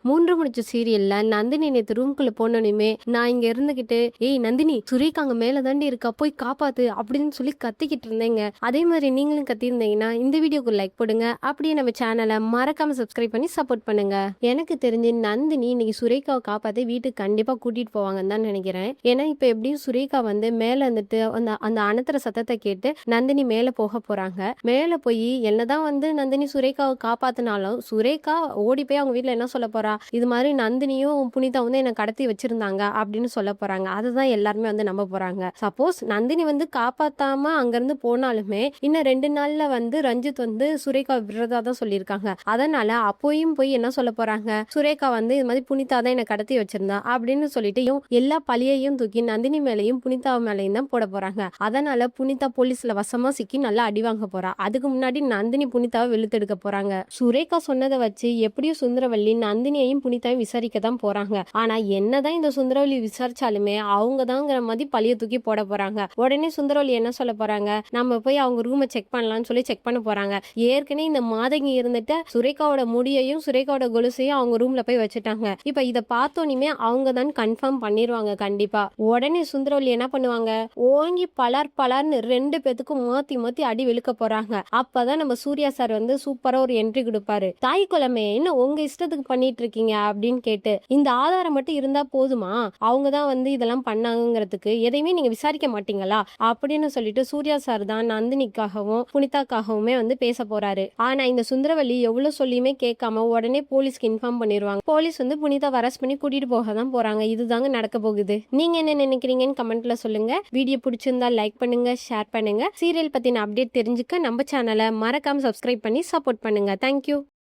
3 முடிச்சு சீரியல்ல நந்தினி நேத்து ரூம்குள்ள போனோனையுமே, நான் இங்க இருந்துகிட்டு, "ஏய் நந்தினி, சுரேகா அங்க மேல தாண்டி இருக்கா, போய் காப்பாத்து" அப்படின்னு சொல்லி கத்திக்கிட்டு இருந்தேங்க. அதே மாதிரி நீங்களும் கத்தியிருந்தீங்கன்னா, இந்த வீடியோக்கு லைக் போடுங்க. அப்படியே நம்ம சேனல மறக்காம சப்ஸ்கிரைப் பண்ணி சப்போர்ட் பண்ணுங்க. எனக்கு தெரிஞ்சு நந்தினி இன்னைக்கு சுரேகாவை காப்பாத்தி வீட்டுக்கு கண்டிப்பா கூட்டிட்டு போவாங்கன்னு தான் நினைக்கிறேன். ஏன்னா இப்ப எப்படியும் சுரேகா வந்து மேல இருந்துட்டு அந்த அந்த அனத்துற சத்தத்தை கேட்டு நந்தினி மேல போக போறாங்க. மேல போய் என்னதான் வந்து நந்தினி சுரேகாவை காப்பாத்தினாலும் சுரேகா ஓடி போய் அவங்க வீட்டுல என்ன சொல்ல போறா, இது மாதிரி நந்தினியும் புனிதா வந்து என்ன கடத்தி வச்சிருந்தாங்க அப்படின்னு சொல்ல போறாங்க. அதுதான் எல்லாருமே வந்து நம்ப போறாங்க. சப்போஸ் நந்தினி வந்து காப்பாத்தாம அங்கிருந்து போனாலுமே இன்னும் 2 நாள்ல வந்து ரஞ்சித் வந்து சுரேகா விடுறதா தான் சொல்லியிருக்காங்க. அதனால அப்போயும் போய் என்ன சொல்ல போறாங்க, சுரேகா வந்து இது மாதிரி புனிதா தான் என்ன கடத்தி வச்சிருந்தா அப்படின்னு சொல்லிட்டு எல்லா பழியையும் தூக்கி நந்தினி மேலையும் புனிதா மேலையும் தான் போட போறாங்க. அதனால புனிதா போலீஸ்ல வசமா சிக்கி நல்லா அடி வாங்க போறா. அதுக்கு முன்னாடி நந்தினி புனிதாவை வெளுத்தெடுக்க போறாங்க. சுரேகா சொன்னதை வச்சு எப்படியும் சுந்தரவல்லி நந்தினியையும் புனிதாவையும் விசாரிக்க தான் போறாங்க. ஆனா என்னதான் இந்த சுந்தரவல்லி விசாரிச்சாலுமே அவங்க தாங்கிற மாதிரி பழிய தூக்கி போட போறாங்க. உடனே சுந்தரவல்லி என்ன சொல்ல போறாங்க, நம்ம போய் அவங்க ரூமை செக் பண்ணலாம்னு சொல்லி செக் பண்ண போறாங்க. ஏற்கனவே இந்த மாதங்கி இருந்துட்டு சுரேகாவோட முடியையும் சுரேகாவோட கொலுசையும் அவங்க ரூம்ல போய் வச்சுட்டாங்க. இப்ப இதை பார்த்தோன்னே அவங்க தான் கன்ஃபார்ம் பண்ணிடுவாங்க கண்டிப்பா. உடனே சுந்தரவல்லி என்ன பண்ணுவாங்க, ஓங்கி பலார் பலார்னு 2 பேத்துக்கும் மாத்தி மாத்தி அடி வெளுக்க போறாங்க. அப்பதான் நம்ம சூர்யா சார் வந்து சூப்பரா ஒரு என்ட்ரி கொடுப்பாரு. தாய் குலமே என்ன உங்க இஷ்டத்துக்கு பண்ணிட்டு இருக்கீங்க அப்படின்னு கேட்டு, இந்த ஆதாரம் மட்டும் இருந்தா போதுமா, அவங்க தான் வந்து இதெல்லாம் பண்ணாங்கிறதுக்கு எதையுமே நீங்க விசாரிக்க மாட்டீங்களா அப்படின்னு சொல்லிட்டு சூர்யா சார் தான் நந்தினிக்காகவும் புனிதாக்காகவுமே வந்து பேச போறாரு. ஆனா இந்த சுந்தரவல்லி எவ்வளவு சொல்லியுமே கேட்காம உடனே போலீஸ்க்கு இன்ஃபார்ம் பண்ணிடுவாங்க. போலீஸ் வந்து புனிதா அரெஸ்ட் பண்ணி கூட்டிட்டு போக தான் போறாங்க. இதுதாங்க நடக்க போகுது. நீங்க என்ன நினைக்கிறீங்கன்னு கமெண்ட்ல சொல்லுங்க. வீடியோ பிடிச்சிருந்தா லைக் பண்ணுங்க, ஷேர் பண்ணுங்க. சீரியல் பத்தின அப்டேட் தெரிஞ்சுக்க நம்ம சேனலை மறக்காம சப்ஸ்கிரைப் பண்ணி சப்போர்ட் பண்ணுங்க. தேங்க்யூ.